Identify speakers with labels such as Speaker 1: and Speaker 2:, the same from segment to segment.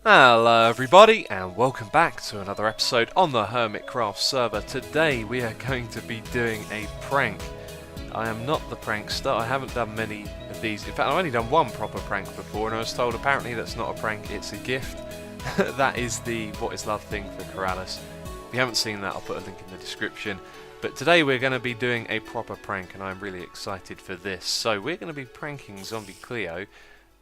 Speaker 1: Hello everybody and welcome back to another episode on the Hermitcraft server. Today we are going to be doing a prank. I am not the prankster, I haven't done many of these. In fact, I've only done one proper prank before and I was told apparently that's not a prank, it's a gift. That is the What Is Love thing for Corrales. If you haven't seen that, I'll put a link in the description. But today we're going to be doing a proper prank and I'm really excited for this. So we're going to be pranking Zombie Cleo.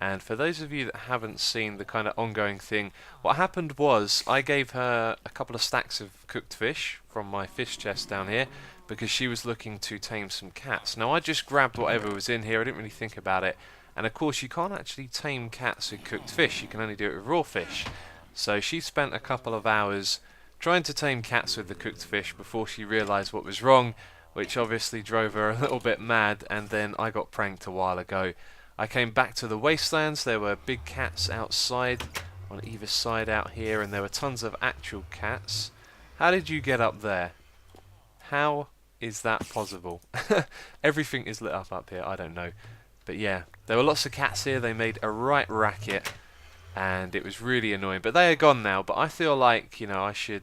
Speaker 1: And for those of you that haven't seen the kind of ongoing thing, what happened was I gave her a couple of stacks of cooked fish from my fish chest down here because she was looking to tame some cats. Now I just grabbed whatever was in here, I didn't really think about it. And of course you can't actually tame cats with cooked fish, you can only do it with raw fish. So she spent a couple of hours trying to tame cats with the cooked fish before she realised what was wrong, which obviously drove her a little bit mad, and then I got pranked a while ago. I came back to the wastelands, there were big cats outside on either side out here and there were tons of actual cats. How did you get up there? How is that possible? Everything is lit up here, I don't know. But yeah, there were lots of cats here, they made a right racket and it was really annoying. But they are gone now, but I feel like, you know, I should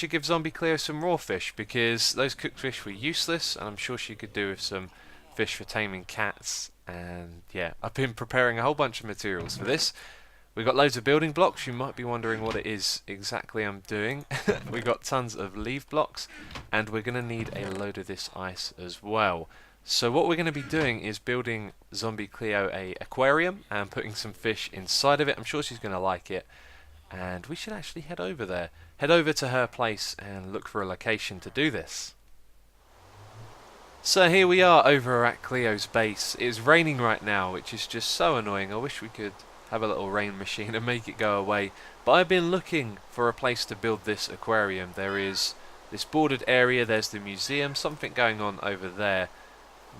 Speaker 1: give Zombie Cleo some raw fish because those cooked fish were useless and I'm sure she could do with some fish for taming cats. And yeah, I've been preparing a whole bunch of materials for this. We've got loads of building blocks. You might be wondering what it is exactly I'm doing. We've got tons of leaf blocks and we're going to need a load of this ice as well. So what we're going to be doing is building Zombie Cleo a aquarium and putting some fish inside of it. I'm sure she's going to like it. And we should actually head over there. Head over to her place and look for a location to do this. So here we are over at Cleo's base. It's raining right now, which is just so annoying. I wish we could have a little rain machine and make it go away. But I've been looking for a place to build this aquarium. There is this bordered area, there's the museum, something going on over there.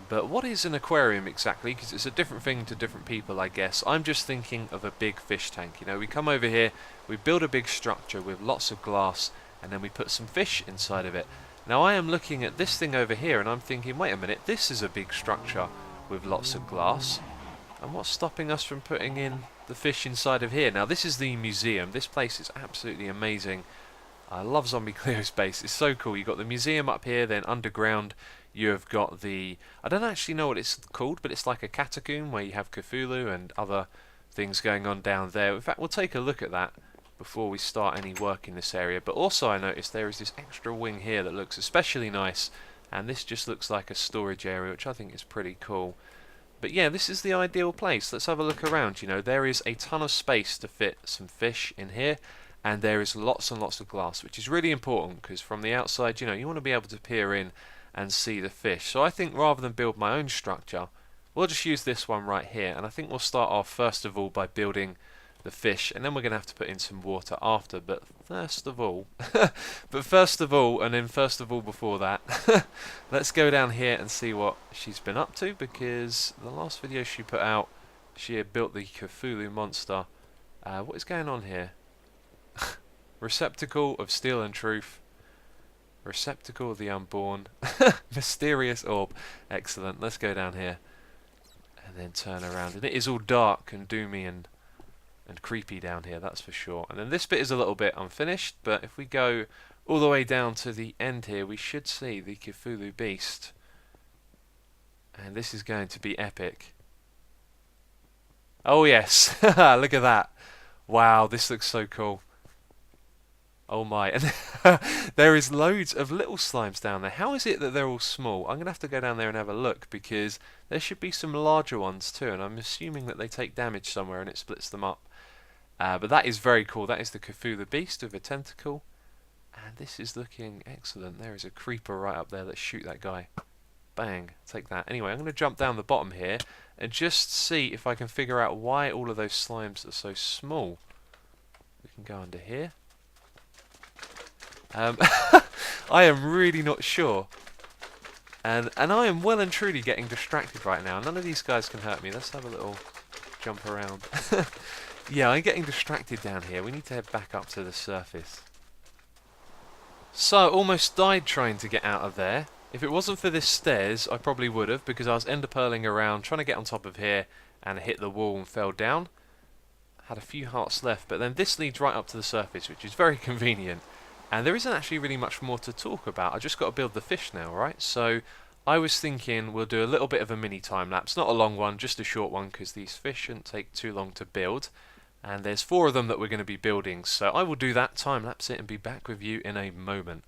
Speaker 1: But what is an aquarium exactly? Because it's a different thing to different people, I guess. I'm just thinking of a big fish tank. You know, we come over here, we build a big structure with lots of glass, and then we put some fish inside of it. Now I am looking at this thing over here and I'm thinking, wait a minute, this is a big structure with lots of glass. And what's stopping us from putting in the fish inside of here? Now this is the museum. This place is absolutely amazing. I love Zombie Cleo's base. It's so cool. You've got the museum up here, then underground you have got the... I don't actually know what it's called, but it's like a catacomb where you have Cthulhu and other things going on down there. In fact, we'll take a look at that before we start any work in this area. But also I noticed there is this extra wing here that looks especially nice, and this just looks like a storage area, which I think is pretty cool. But yeah, this is the ideal place. Let's have a look around. You know, there is a ton of space to fit some fish in here, and there is lots and lots of glass, which is really important because from the outside, you know, you want to be able to peer in and see the fish. So I think rather than build my own structure, we'll just use this one right here, and I think we'll start off first of all by building the fish, and then we're going to have to put in some water after. But first of all and then first of all before that, let's go down here and see what she's been up to, because the last video she put out, she had built the Cthulhu monster. What is going on here? Receptacle of Steel and Truth, Receptacle of the Unborn, Mysterious Orb. Excellent. Let's go down here and then turn around, and it is all dark and doomy and creepy down here, that's for sure. And then this bit is a little bit unfinished, but if we go all the way down to the end here, we should see the Cthulhu beast, and this is going to be epic. Oh yes, look at that. Wow, this looks so cool. Oh my, and there is loads of little slimes down there. How is it that they're all small? I'm going to have to go down there and have a look, because there should be some larger ones too, and I'm assuming that they take damage somewhere and it splits them up. But that is very cool. That is the Cthulhu beast with a tentacle, and this is looking excellent. There is a creeper right up there. Let's shoot that guy. Bang, take that. Anyway, I'm going to jump down the bottom here and just see if I can figure out why all of those slimes are so small. We can go under here. I am really not sure, and I am well and truly getting distracted right now. None of these guys can hurt me. Let's have a little jump around. Yeah, I'm getting distracted down here. We need to head back up to the surface. So, almost died trying to get out of there. If it wasn't for this stairs, I probably would have, because I was ender pearling around trying to get on top of here and hit the wall and fell down. had a few hearts left, but then this leads right up to the surface, which is very convenient. And there isn't actually really much more to talk about. I just got to build the fish now, right? So I was thinking we'll do a little bit of a mini time lapse, not a long one, just a short one, because these fish shouldn't take too long to build. And there's 4 of them that we're going to be building, so I will do that, time lapse it, and be back with you in a moment.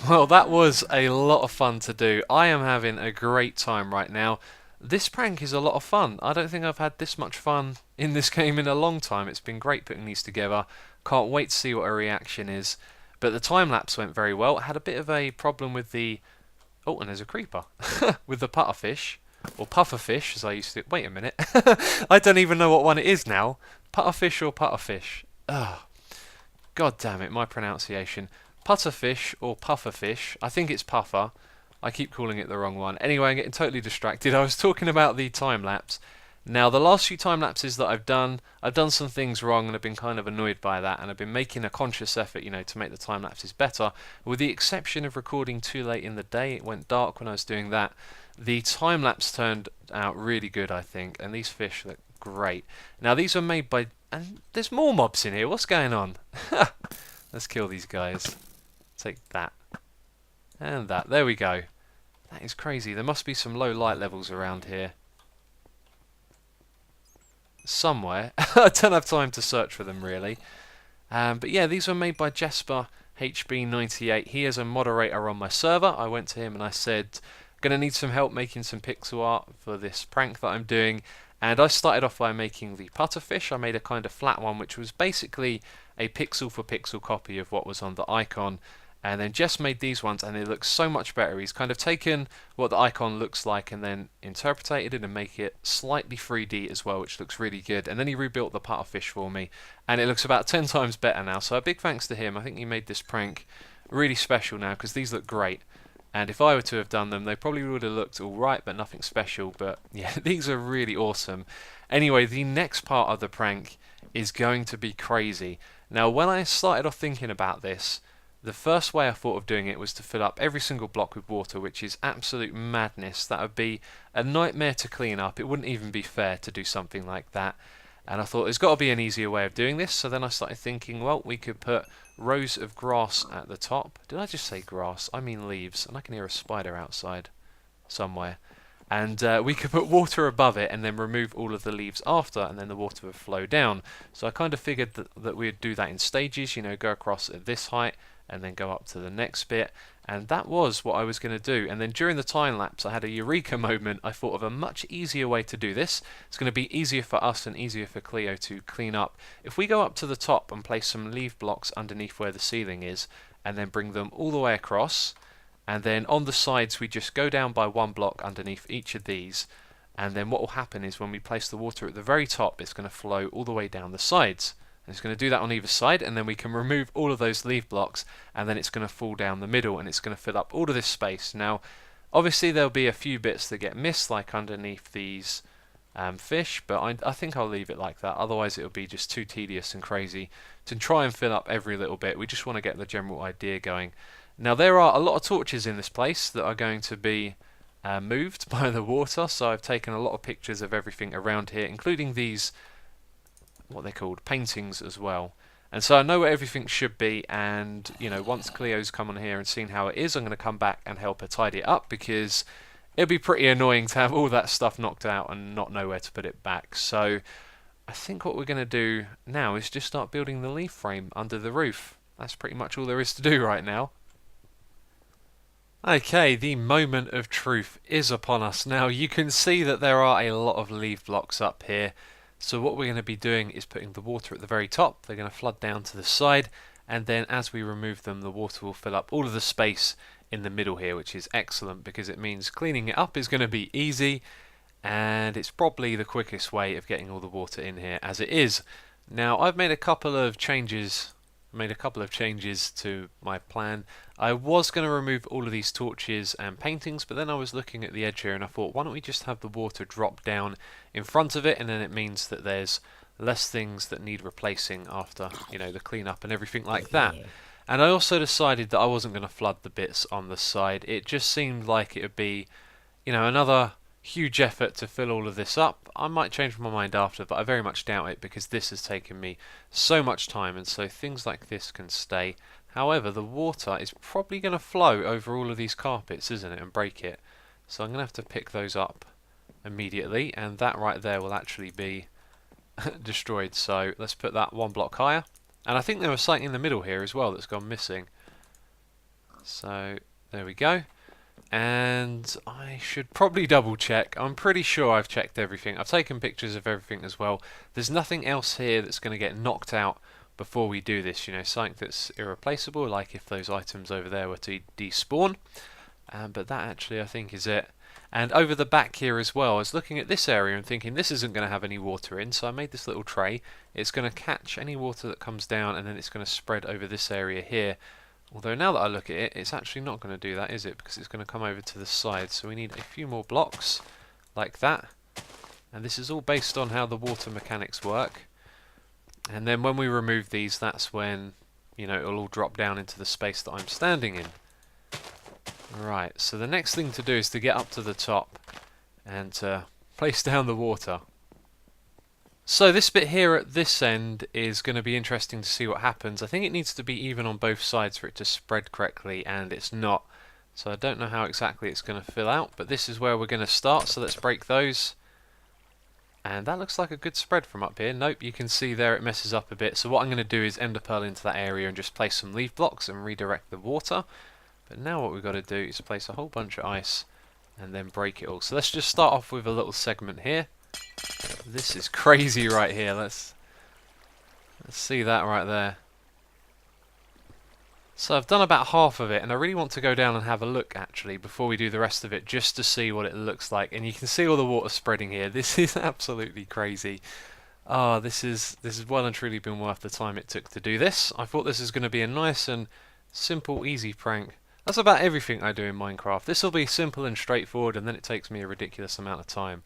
Speaker 1: Well, that was a lot of fun to do. I am having a great time right now. This prank is a lot of fun. I don't think I've had this much fun in this game in a long time. It's been great putting these together. Can't wait to see what a reaction is. But the time lapse went very well. I had a bit of a problem with the... Oh, and there's a creeper. With the pufferfish. Or pufferfish, as I used to... Wait a minute. I don't even know what one it is now. Pufferfish or pufferfish? Ugh. God damn it, my pronunciation. Putterfish or pufferfish. I think it's puffer. I keep calling it the wrong one. Anyway, I'm getting totally distracted. I was talking about the time lapse. Now, the last few time lapses that I've done some things wrong, and I've been kind of annoyed by that, and I've been making a conscious effort, you know, to make the time lapses better. With the exception of recording too late in the day, it went dark when I was doing that. The time lapse turned out really good, I think, and these fish look great. Now, these were made by... And there's more mobs in here. What's going on? Let's kill these guys. Take that. And that. There we go. That is crazy. There must be some low light levels around here. Somewhere. I don't have time to search for them, really. But yeah, these were made by Jesper HB98. He is a moderator on my server. I went to him and I said, gonna need some help making some pixel art for this prank that I'm doing. And I started off by making the putterfish. I made a kind of flat one, which was basically a pixel for pixel copy of what was on the icon. And then Jess made these ones, and they look so much better. He's kind of taken what the icon looks like and then interpreted it and make it slightly 3D as well, which looks really good. And then he rebuilt the pufferfish for me, and it looks about 10 times better now. So a big thanks to him. I think he made this prank really special now, because these look great. And if I were to have done them, they probably would have looked alright, but nothing special. But yeah, these are really awesome. Anyway, the next part of the prank is going to be crazy. Now, when I started off thinking about this, the first way I thought of doing it was to fill up every single block with water, which is absolute madness. That would be a nightmare to clean up. It wouldn't even be fair to do something like that. And I thought there's got to be an easier way of doing this. So then I started thinking, well, we could put rows of grass at the top. Did I just say grass? I mean leaves. And I can hear a spider outside somewhere. And we could put water above it and then remove all of the leaves after, and then the water would flow down. So I kind of figured that we'd do that in stages, you know, go across at this height and then go up to the next bit. And that was what I was going to do. And then during the time lapse, I had a eureka moment. I thought of a much easier way to do this. It's going to be easier for us and easier for Cleo to clean up. If we go up to the top and place some leaf blocks underneath where the ceiling is, and then bring them all the way across, and then on the sides we just go down by one block underneath each of these, and then what will happen is when we place the water at the very top, it's going to flow all the way down the sides. And it's going to do that on either side, and then we can remove all of those leaf blocks, and then it's going to fall down the middle, and it's going to fill up all of this space. Now, Obviously there'll be a few bits that get missed, like underneath these fish, but I think I'll leave it like that, otherwise it'll be just too tedious and crazy to try and fill up every little bit. We just want to get the general idea going. Now there are a lot of torches in this place that are going to be moved by the water, so I've taken a lot of pictures of everything around here, including these, what they're called, paintings as well. And so I know where everything should be, and you know, once Cleo's come on here and seen how it is, I'm going to come back and help her tidy it up, because it'd be pretty annoying to have all that stuff knocked out and not know where to put it back. So I think what we're going to do now is just start building the leaf frame under the roof. That's pretty much all there is to do right now. Okay, the moment of truth is upon us now. You can see that there are a lot of leaf blocks up here. So what we're going to be doing is putting the water at the very top. They're going to flood down to the side, and then as we remove them, the water will fill up all of the space in the middle here, which is excellent because it means cleaning it up is going to be easy, and it's probably the quickest way of getting all the water in here as it is. Now I've made a couple of changes to my plan. I was going to remove all of these torches and paintings, but then I was looking at the edge here and I thought, why don't we just have the water drop down in front of it, and then it means that there's less things that need replacing after, you know, the cleanup and everything like that. And I also decided that I wasn't going to flood the bits on the side. It just seemed like it would be, you know, another huge effort to fill all of this up. I might change my mind after, but I very much doubt it because this has taken me so much time, and so things like this can stay. However, the water is probably going to flow over all of these carpets, isn't it, and break it. So I'm going to have to pick those up immediately, and that right there will actually be destroyed. So let's put that one block higher. And I think there was something in the middle here as well that's gone missing. So there we go. And I should probably double check. I'm pretty sure I've checked everything. I've taken pictures of everything as well. There's nothing else here that's going to get knocked out before we do this. You know, something that's irreplaceable, like if those items over there were to despawn. But that actually I think is it. And over the back here as well, I was looking at this area and thinking this isn't going to have any water in, so I made this little tray. It's going to catch any water that comes down, and then it's going to spread over this area here. Although now that I look at it, it's actually not going to do that, is it? Because it's going to come over to the side. So we need a few more blocks like that. And this is all based on how the water mechanics work. And then when we remove these, that's when, you know, it'll all drop down into the space that I'm standing in. Right, so the next thing to do is to get up to the top and to place down the water. So this bit here at this end is going to be interesting to see what happens. I think it needs to be even on both sides for it to spread correctly, and it's not. So I don't know how exactly it's going to fill out, but this is where we're going to start, so let's break those. And that looks like a good spread from up here. Nope, you can see there it messes up a bit. So what I'm going to do is ender pearl into that area and just place some leaf blocks and redirect the water. But now what we've got to do is place a whole bunch of ice and then break it all. So let's just start off with a little segment here. This is crazy right here. Let's see that right there. So I've done about half of it, and I really want to go down and have a look actually before we do the rest of it, just to see what it looks like. And you can see all the water spreading here. This is absolutely crazy. Ah, this has well and truly been worth the time it took to do this. I thought this was going to be a nice and simple, easy prank. That's about everything I do in Minecraft. This will be simple and straightforward, and then it takes me a ridiculous amount of time.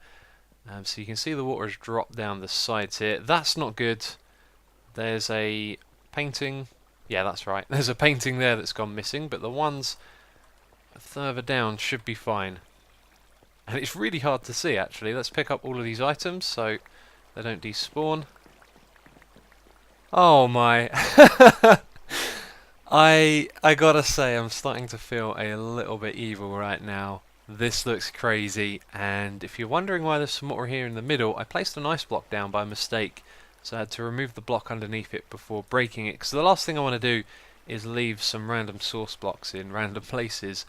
Speaker 1: So you can see the water has dropped down the sides here. That's not good. There's a painting. Yeah, that's right. There's a painting there that's gone missing, but the ones further down should be fine. And it's really hard to see, actually. Let's pick up all of these items so they don't despawn. Oh my. I gotta say, I'm starting to feel a little bit evil right now. This looks crazy, and if you're wondering why there's some water here in the middle, I placed an ice block down by mistake, so I had to remove the block underneath it before breaking it, because the last thing I want to do is leave some random source blocks in random places.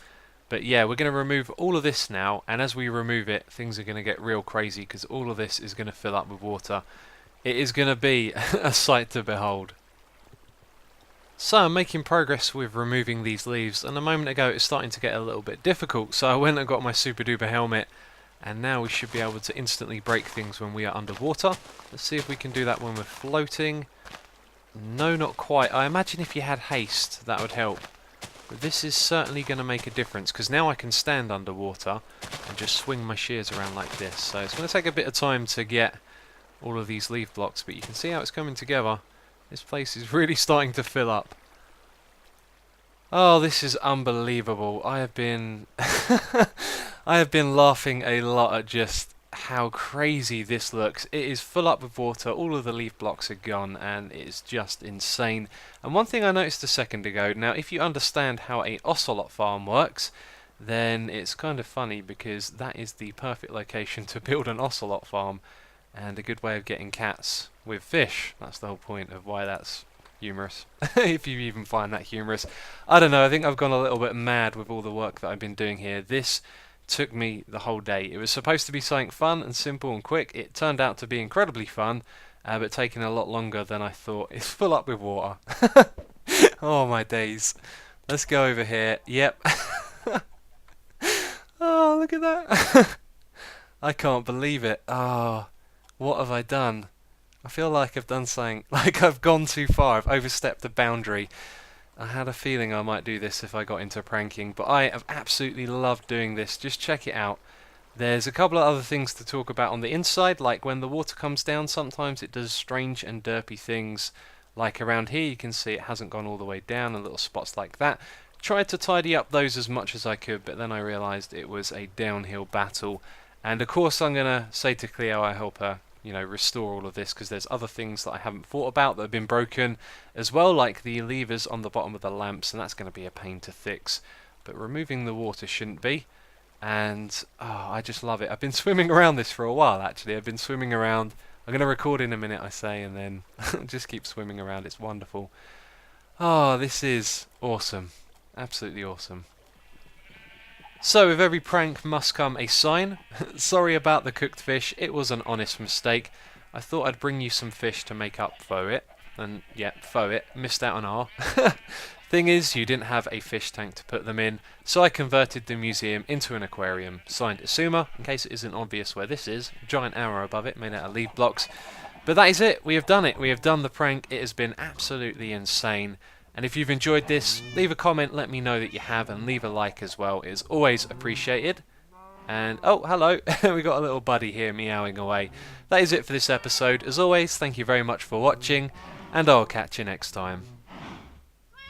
Speaker 1: But yeah, we're going to remove all of this now, and as we remove it, things are going to get real crazy, because all of this is going to fill up with water. It is going to be a sight to behold. So I'm making progress with removing these leaves, and a moment ago it's starting to get a little bit difficult, so I went and got my super duper helmet, and now we should be able to instantly break things when we are underwater. Let's see if we can do that when we're floating. No, not quite. I imagine if you had haste that would help, But this is certainly going to make a difference, because now I can stand underwater and just swing my shears around like this. So it's going to take a bit of time to get all of these leaf blocks, but you can see how it's coming together. This place is really starting to fill up. Oh, this is unbelievable. I have been I have been laughing a lot at just how crazy this looks. It is full up with water, all of the leaf blocks are gone, and it is just insane. And one thing I noticed a second ago, now if you understand how an ocelot farm works, then it's kind of funny, because that is the perfect location to build an ocelot farm, and a good way of getting cats with fish. That's the whole point of why that's humorous, if you even find that humorous. I don't know, I think I've gone a little bit mad with all the work that I've been doing here. This took me the whole day. It was supposed to be something fun and simple and quick. It turned out to be incredibly fun, but taking a lot longer than I thought. It's full up with water. Oh my days. Let's go over here. Yep. Oh, look at that. I can't believe it. Oh, what have I done? I feel like I've done something, like I've gone too far, I've overstepped the boundary. I had a feeling I might do this if I got into pranking, but I have absolutely loved doing this. Just check it out. There's a couple of other things to talk about on the inside, like when the water comes down, sometimes it does strange and derpy things. Like around here, you can see it hasn't gone all the way down, and little spots like that. Tried to tidy up those as much as I could, but then I realised it was a downhill battle. And of course I'm going to say to Cleo I help her, you know, restore all of this, because there's other things that I haven't thought about that have been broken as well, like the levers on the bottom of the lamps, and that's going to be a pain to fix. But removing the water shouldn't be. And oh, I just love it. I've been swimming around this for a while, actually. I've been swimming around. I'm going to record in a minute, I say, and then just keep swimming around. It's wonderful. Oh, this is awesome. Absolutely awesome. So, with every prank must come a sign. Sorry about the cooked fish, it was an honest mistake. I thought I'd bring you some fish to make up for it. And, yeah, for it. Missed out on R. Thing is, you didn't have a fish tank to put them in, so I converted the museum into an aquarium. Signed Isuma, in case it isn't obvious where this is. Giant arrow above it, made out of leaf blocks. But that is it, we have done it. We have done the prank. It has been absolutely insane. And if you've enjoyed this, leave a comment, let me know that you have, and leave a like as well. It is always appreciated. And, oh, hello, we got a little buddy here meowing away. That is it for this episode. As always, thank you very much for watching, and I'll catch you next time.